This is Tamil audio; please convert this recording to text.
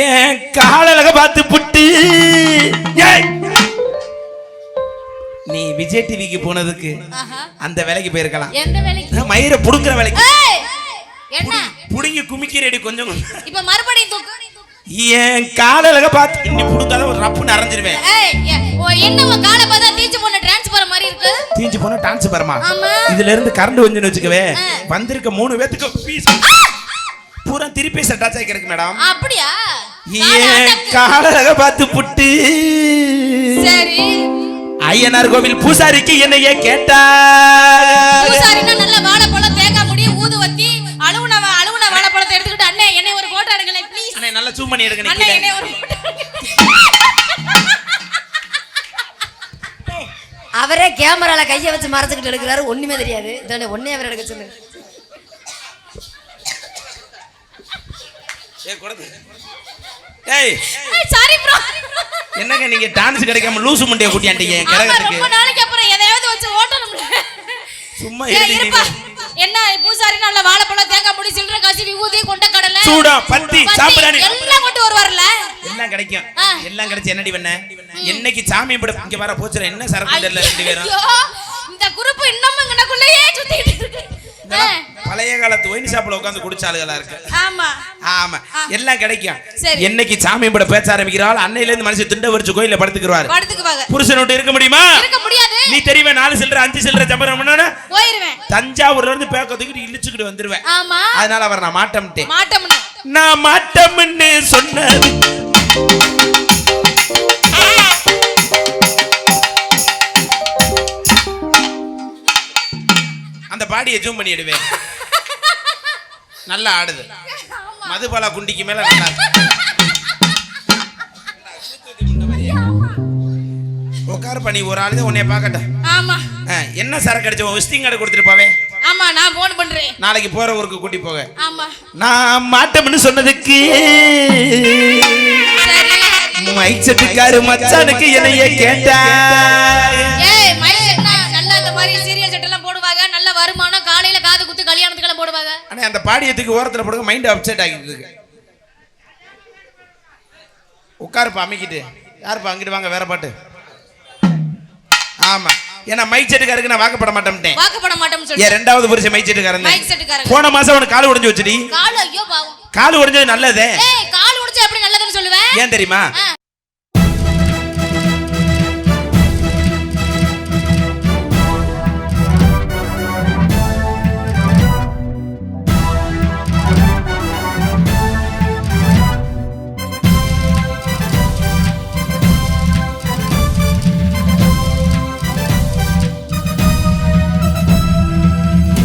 ஏன் காலழக பார்த்து புட்டு நீ விஜய் டிவிக்கு போனதுக்கு அந்த வேலைக்கு போயிருக்கலாம். எந்த வேலைக்கு? மயிரை புடுங்குற வேலைக்கு. என்ன புடுங்கி குமிக்கிறேடி கொஞ்சம். இப்ப மறுபடியும் தூக்கு. ஏன் காலழக பார்த்து நீ புடுங்காத ஒரு ரப்பு நரஞ்சிருவேன். என்ன உன் காலை பார்த்தா தீஞ்சு போன டிரான்ஸ்ஃபார்மர் மாதிரி இருக்கு. தீஞ்சு போன டிரான்ஸ்ஃபார்மா? இதுல இருந்து கரண்ட் வந்துன்னு வச்சுக்கவே வந்திருக்க 3 பேத்துக்கு பீஸ் பூரா திருப்பி செட்டாச் ஆயிருக்கு மேடம். அப்படியா? ஏன் காலழக பார்த்து புட்டு. சரி. ஐயனார் கோவில் பூசாரிக்கு என்னையே கேட்டா. பூசாரினா நல்ல வாழைப்பழம் தேங்காய் முடி ஊதுவத்தி அழுவுன வாழைப்பழத்தை எடுத்துக்கிட்டு அண்ணே என்னை ஒரு போட்டோ எடுங்களே ப்ளீஸ். அண்ணே நல்லா ஜூம் பண்ணி எடுங்க. அண்ணே என்னை ஒரு அவரே கேமரால கையை வச்சு மறைச்சுக்கிட்டு எடுக்கிறாரு. ஒண்ணுமே தெரியாது. இதோட ஒன்னே அவர் எடுக்க சொல்லுங்க. ஏய் சாரி ப்ரோ. என்னங்க நீங்க டான்ஸ் கிடைக்காம லூசு மண்டைய கூட்டியாண்டீங்க கரகத்துக்கு. ரொம்ப நாளைக்கு அப்புறம் எதையாவது வச்சு ஓட்டணும்ல. சும்மா ஏறிங்க. என்ன பூசாரி நல்ல வாழைப்பழம் தேங்காய் முடி சில்லற காசி விபூதி கொண்ட கடலை சூடா பத்தி சாம்பிராணி எல்லாம் கொண்டு வருவார்ல. எல்லாம் கிடைக்கும். எல்லாம் கிடைச்சு என்னடி பண்ண? என்னைக்கு சாமி பட இங்க வர போச்சுற என்ன சரக்கு தெரியல ரெண்டு பேரும். இந்த குரூப் இன்னமும் இங்கனக்குள்ளேயே சுத்திட்டு இருக்கு. பழைய காலத்து ஒயின் ஷாப்ல உட்கார்ந்து குடிச்சாளுகளா இருக்கு. ஆமா ஆமா எல்லாம் கிடைக்கும். என்னைக்கு சாமி பட பேச ஆரம்பிக்கிறாள் அன்னையில இருந்து மனுஷன் திண்ட வரிச்சு கோயில படுத்துக்குவாரு. புருஷனோட இருக்க முடியுமா? இருக்க முடியாது. நீ தெரிவே 4 சில்லற 5 சில்லற ஜம்பரம் பண்ணனா போயிடுவேன். தஞ்சாவூர்ல இருந்து பேக்கத்துக்கு இழுச்சுக்கிட்டு வந்துருவேன். ஆமா அதனால அவர் நான் நான் மாட்டம்னு சொன்னது. அந்த பாடியை ஜூம் பண்ணி எடுவேன். நல்லா ஆடுது. மதுபாலா குண்டிக்கு மேல நல்லா உட்காரு பண்ணி ஒரு ஆளுதான் உன்னைய பாக்கட்ட. ஆமா என்ன சரக்கு அடிச்ச விசிட்டிங் கார்டு கொடுத்துட்டு போவே. ஆமா நான் போன் பண்றேன். நாளைக்கு போற ஊருக்கு கூட்டி போக. ஆமா நான் மாட்டம்னு சொன்னதுக்கு மைக் செட்டுக்காரு மச்சானுக்கு என்னைய கேட்டா. ஏய் மைக் செட்னா நல்ல அந்த மாதிரி சீரியல் செட் எல்லாம் போடுவாங்க. நல்ல வருமானம். காலையில காது குத்து கல்யாணத்துக்கு எல்லாம் போடுவாங்க. அண்ணே அந்த பாடியத்துக்கு ஓரத்துல போடுங்க. மைண்ட் அப்செட் ஆகிட்டு இருக்கு. உட்காருப்பா அமைக்கிட்டு. யாருப்பா அங்கிட்டு வாங்க வேற பாட்டு. ஆமா ஏன்னா மைக் செட்டுக்காருக்கு நான் வாக்கப்பட மாட்டேன். வாக்கப்பட மாட்டேன்னு சொல்லி ரெண்டாவது புருஷன் மைக் செட்டுக்காரன். மைக் செட்டுக்காரன் போன மாசம் அவனுக்கு கால் உடைஞ்சு வச்சுடி. கால் ஐயோ பாவம். கால் உடைஞ்சது நல்லதே. ஏய் கால் உடைஞ்சா எப்படி நல்லதுன்னு சொல்லுவே? ஏன் தெரியுமா?